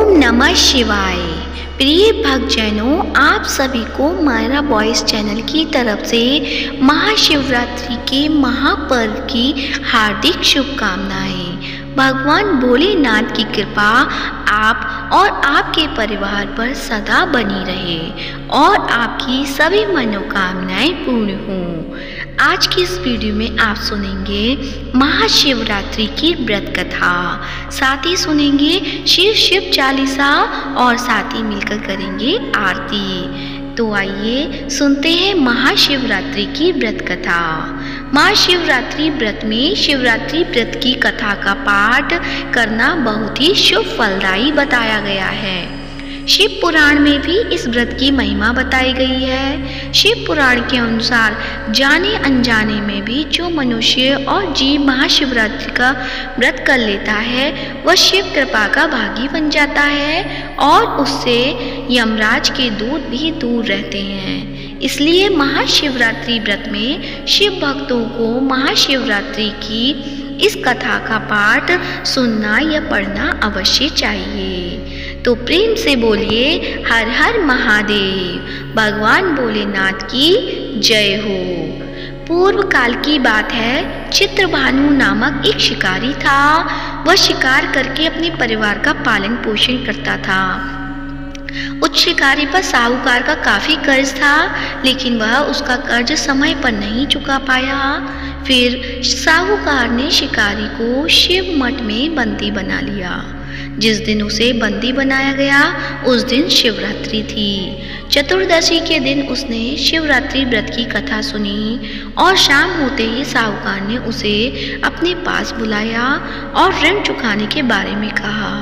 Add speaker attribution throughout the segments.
Speaker 1: ओम नमः शिवाय। प्रिय भक्तजनों, आप सभी को मायरा बॉयज चैनल की तरफ से महाशिवरात्रि के महापर्व की हार्दिक शुभकामनाएं। भगवान भोलेनाथ की कृपा आप और आपके परिवार पर सदा बनी रहे और आपकी सभी मनोकामनाएं पूर्ण हों। आज की इस वीडियो में आप सुनेंगे महाशिवरात्रि की व्रत कथा, साथ ही सुनेंगे शिव चालीसा और साथ ही मिलकर करेंगे आरती। तो आइए सुनते हैं महाशिवरात्रि की व्रत कथा। महाशिवरात्रि व्रत में शिवरात्रि व्रत की कथा का पाठ करना बहुत ही शुभ फलदायी बताया गया है। शिव पुराण में भी इस व्रत की महिमा बताई गई है। शिव पुराण के अनुसार जाने अनजाने में भी जो मनुष्य और जीव महाशिवरात्रि का व्रत कर लेता है वह शिव कृपा का भागी बन जाता है और उससे यमराज के दूत भी दूर रहते हैं। इसलिए महाशिवरात्रि व्रत में शिव भक्तों को महाशिवरात्रि की इस कथा का पाठ सुनना या पढ़ना अवश्य चाहिए। तो प्रेम से बोलिए हर हर महादेव, भगवान भोलेनाथ की जय हो। पूर्व काल की बात है, चित्रभानु नामक एक शिकारी था। वह शिकार करके अपने परिवार का पालन पोषण करता था। उस शिकारी पर साहूकार का काफी कर्ज था, लेकिन वह उसका कर्ज समय पर नहीं चुका पाया। फिर साहूकार ने शिकारी को शिव मठ में बंदी बना लिया। जिस दिन उसे बंदी बनाया गया उस दिन शिवरात्रि थी। चतुर्दशी के दिन उसने शिवरात्रि व्रत की कथा सुनी और शाम होते ही साहूकार ने उसे अपने पास बुलाया और ऋण चुकाने के बारे में कहा।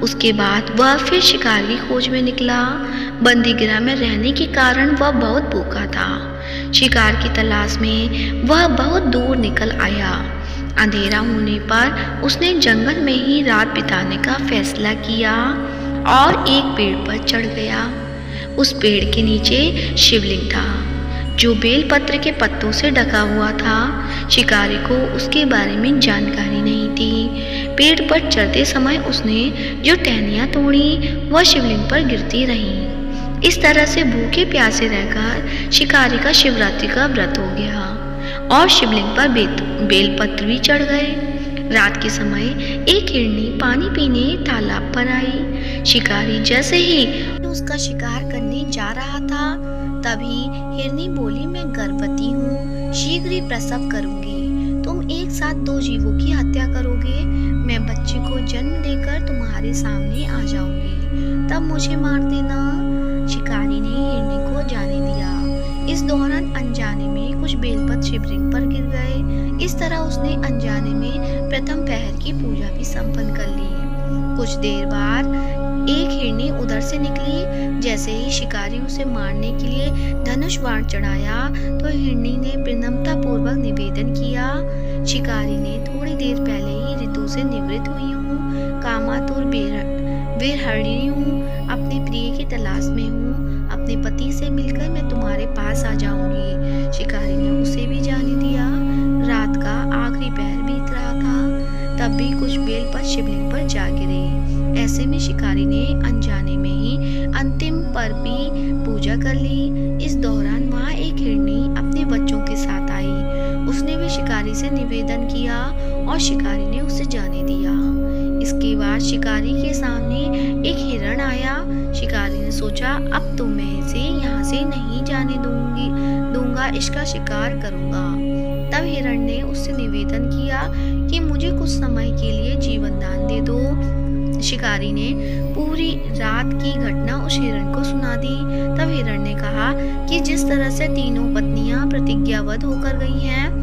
Speaker 1: उसके बाद वह फिर शिकार की खोज में निकला। बंदीगृह में रहने के कारण वह बहुत भूखा था। शिकार की तलाश में वह बहुत दूर निकल आया। अंधेरा होने पर उसने जंगल में ही रात बिताने का फैसला किया और एक पेड़ पर चढ़ गया। उस पेड़ के नीचे शिवलिंग था जो बेलपत्र के पत्तों से ढका हुआ था। शिकारी को उसके बारे में जानकारी नहीं थी। पेड़ पर चढ़ते समय उसने जो टहनियाँ तोड़ी वह शिवलिंग पर गिरती रहीं। इस तरह से भूखे प्यासे रहकर शिकारी का शिवरात्रि का व्रत हो गया और शिवलिंग पर बेलपत्र भी चढ़ गए। रात के समय एक हिरनी पानी पीने तालाब पर आई। शिकारी जैसे ही उसका शिकार करने जा रहा था तभी हिरनी बोली, मैं गर्भवती हूँ, शीघ्र ही प्रसव करूंगी। तुम एक साथ दो जीवों की हत्या करोगे। मैं बच्चे को जन्म देकर तुम्हारे सामने आ जाऊंगी, तब मुझे मार देना। शिकारी ने हिरनी को जाने दिया। इस दौरान अनजाने में कुछ बेलपत्र शिवलिंग पर गिर गए। इस तरह उसने अनजाने में प्रथम पहर की पूजा भी संपन्न कर ली। कुछ देर बाद एक हिरनी उधर से निकली। जैसे ही शिकारी उसे मारने के लिए धनुष बाण चढ़ाया तो हिरनी ने विनम्रता पूर्वक निवेदन किया, शिकारी ने थोड़ी देर पहले ही ऋतु से निवृत्त हुई हूँ, कामातुर बेरहरिणी हूँ, अपने प्रिय की तलाश में हूँ। अपने पति से मिलकर मैं तुम्हारे पास आ जाऊंगी। शिकारी ने उसे भी जाने दिया। रात का आखिरी पहर बीत रहा था, तब भी कुछ बेलपत्र शिवलिंग पर जा गिरे। ऐसे में शिकारी ने अनजाने में ही अंतिम पर भी पूजा कर ली। इस दौरान वहाँ एक हिरनी अपने बच्चों के साथ आई। उसने भी शिकारी से निवेदन किया और शिकारी ने उसे जाने दिया। इसके बाद शिकारी के सामने एक हिरण आया। शिकारी ने सोचा, अब तो मैं इसे यहाँ से नहीं जाने दूंगा, इसका शिकार करूंगा। तब हिरण ने उससे निवेदन किया कि मुझे कुछ समय के लिए जीवन दान दे दो। शिकारी ने पूरी रात की घटना उस हिरण को सुना दी। तब हिरण ने कहा कि जिस तरह से तीनों पत्नियां प्रतिज्ञाबद्ध होकर गई हैं,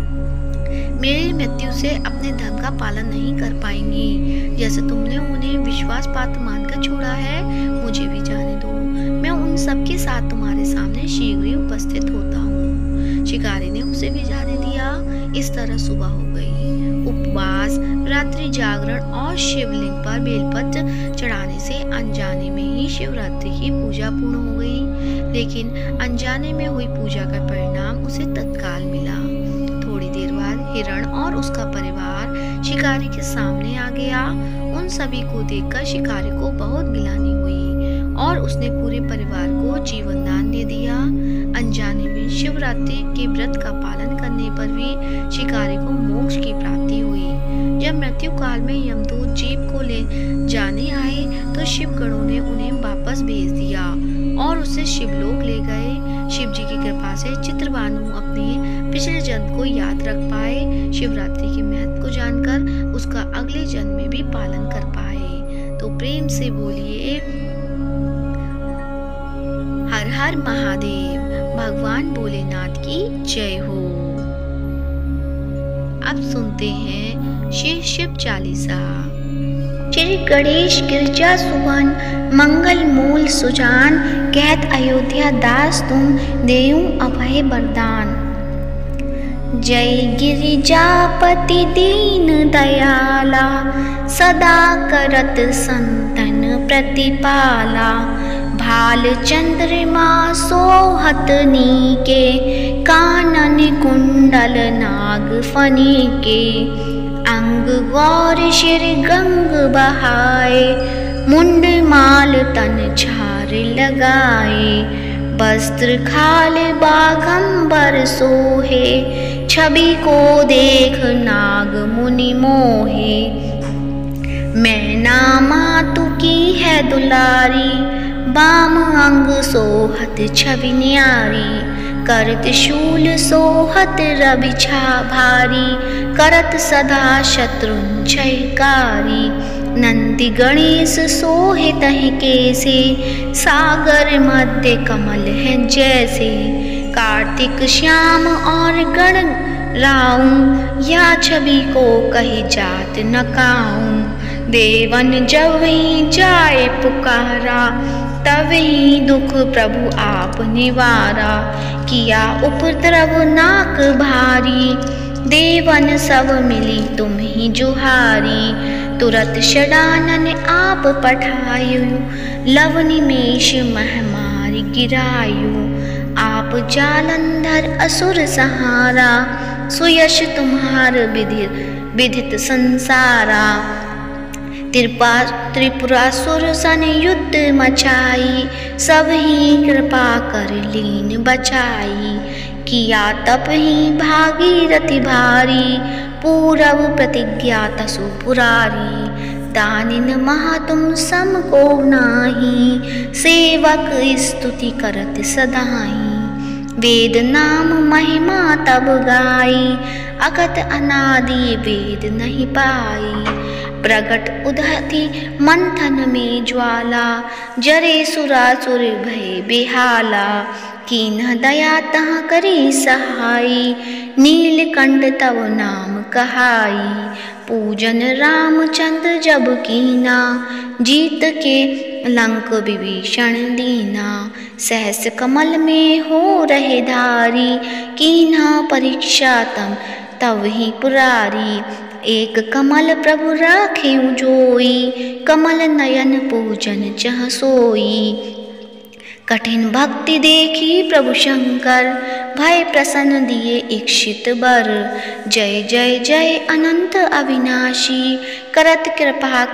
Speaker 1: मेरी मृत्यु से अपने धर्म का पालन नहीं कर पाएंगी। जैसे तुमने उन्हें विश्वास पात्र मानकर छोड़ा है, मुझे भी जाने दो। मैं उन सब के साथ तुम्हारे सामने शीघ्र ही उपस्थित होता हूँ। शिकारी ने उसे भी जाने दिया। इस तरह सुबह हो गई। उपवास, रात्रि जागरण और शिवलिंग पर बेलपत्र चढ़ाने से अनजाने में ही शिवरात्रि की पूजा पूर्ण हो गई। लेकिन अनजाने में हुई पूजा का परिणाम उसे तत्काल मिला। थोड़ी देर बाद हिरण और उसका परिवार शिकारी के सामने आ गया। उन उन सभी को देखकर शिकारी को बहुत गिलानी हुई और उसने पूरे परिवार को जीवन दान दे दिया। अनजाने में शिवरात्रि के व्रत का पालन करने पर भी शिकारी को मोक्ष की प्राप्ति हुई। जब मृत्यु काल में यमदूत जीव को ले जाने आए तो शिवगणों ने उन्हें वापस भेज दिया और उसे शिवलोक ले गए। शिव जी की कृपा से चित्रभानु अपने पिछले जन्म को याद रख पाए, शिवरात्रि के महत्व को जानकर उसका अगले जन्म में भी पालन कर पाए। तो प्रेम से बोलिए हर हर महादेव, भगवान भोलेनाथ की जय हो। अब सुनते हैं शिव चालीसा। श्री गणेश गिरजा सुवन मंगल मूल सुजान, कहत अयोध्या दास तुम देऊ अभय वरदान। जय गिरिजापति दीन दयाला, सदा करत संतन प्रतिपाला। भाल चंद्रमा सोहत नीके, कानन कुंडल नाग फनी के। अंग गौर शिर गंग बहाए, मुंड माल तन छार लगाए। वस्त्र खाल बाघंबर सोहे, छवि को देख नाग मुनि मोहे। मैना मातु की है दुलारी, बाम अंग सोहत छवि न्यारी। करत शूल सोहत रविछा भारी, करत सदा शत्रुंजयकारी। नंदी गणेश सोहे तह कैसे, सागर मध्य कमल है जैसे। कार्तिक श्याम और गण राऊं, या छवि को कही जात न काऊं। देवन जब ही जाए पुकारा, तब ही दुख प्रभु आप निवारा। किया उपद्रव नाक भारी, देवन सब मिली तुम ही जुहारी। तुरत षडानन आप पठायु, लव निमेष महामारी गिरायु। आप जालंधर असुर सहारा, सुयश तुम्हार विदित संसारा। त्रिपुरासुर सन युद्ध मचाई, सब ही कृपा कर लीन बचाई। किया तप ही भागीरथी भारी, पूरब प्रतिज्ञा तसु पुरारी। दानिन महा तुम सम को नाही, सेवक स्तुति करत सदाई। वेद नाम महिमा तब गाई, अगत अनादि वेद नहीं पाई। प्रगट उदहति मंथन में ज्वाला, जरे सुरासुर भय बेहाला। कीन्ह दया तहाँ करी सहाई, नीलकंठ तव नाम कहाई। पूजन रामचंद्र जब कीना, जीत के लंक विभीषण दीना। सहस कमल में हो रहे धारी, कीन्हा परीक्षा तव ही पुरारी। एक कमल प्रभु राखेउ जोई, कमल नयन पूजन चह सोई। कठिन भक्ति देखी प्रभु शंकर, भय प्रसन्न दिए इक्षित बर। जय जय जय अनंत अविनाशी, करत कृपा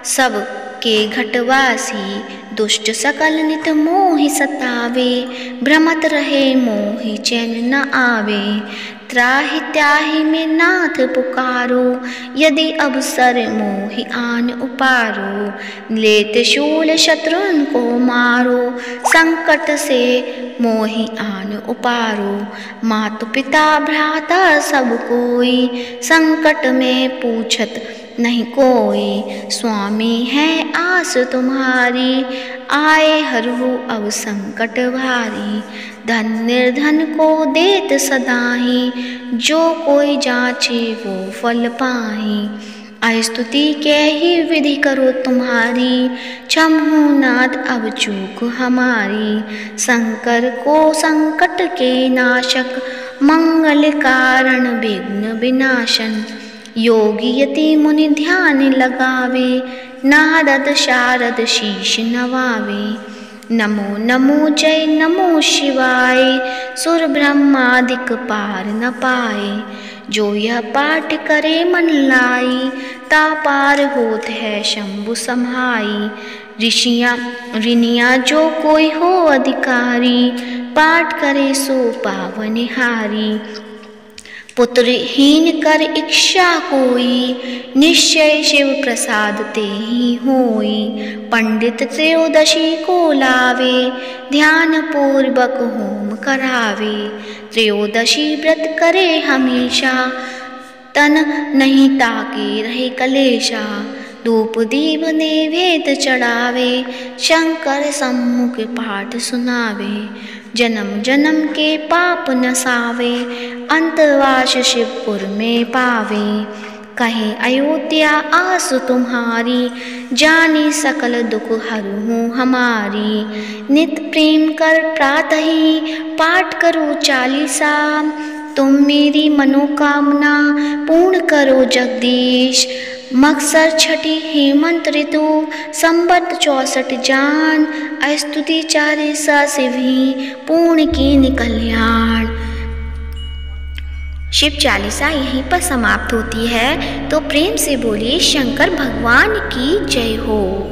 Speaker 1: सब के घटवासी। दुष्ट सकल नित मोहि सतावे, भ्रमत रहे मोहि चैन न आवे। त्राहि त्याहि में नाथ पुकारो, यदि अवसर मोहि आन उपारो। लेत शूल शत्रुन को मारो, संकट से मोहि आन उपारो। मातु पिता भ्राता सब कोई, संकट में पूछत नहीं कोई। स्वामी है आस तुम्हारी, आए हरहु अब संकट भारी। धन निर्धन को देत सदाही, जो कोई जाचे वो फल पाही। स्तुति के ही विधि करो तुम्हारी, क्षमहु नाथ अब चूक हमारी। शंकर को संकट के नाशक, मंगल कारण विघ्न विनाशन। योगी यति मुनि ध्यान लगावे, नारद शारद शीश नवावे। नमो नमो जय नमो शिवाय, सुर ब्रह्मादिक पार न पाए। जो यह पाठ करे मन लाई, ता पार होत है शंभु समाई। ऋषियाँ ऋणिया जो कोई हो अधिकारी, पाठ करे सो पावनहारी। पुत्रहीन कर इच्छा कोई, निश्चय शिव प्रसाद ते ही होई। पंडित त्रयोदशी को लावे, ध्यान पूर्वक होम करावे। त्रयोदशी व्रत करे हमेशा, तन नहीं ताके रहे कलेशा। धूप दीप नैवेद्य चढ़ावे, शंकर सम्मुख पाठ सुनावे। जन्म जन्म के पाप नसावे, अंतवास शिवपुर में पावे। कहे अयोध्या आस तुम्हारी, जानी सकल दुख हरहूँ हमारी। नित प्रेम कर प्रातः ही, पाठ करो चालीसा। तुम मेरी मनोकामना पूर्ण करो जगदीश। मकसर छठी हेमंत ऋतु, संबत 64 जान। स्तुति चालीसा शिव ही, पूर्ण कीन कल्याण। शिव चालीसा यहीं पर समाप्त होती है। तो प्रेम से बोलिए शंकर भगवान की जय हो।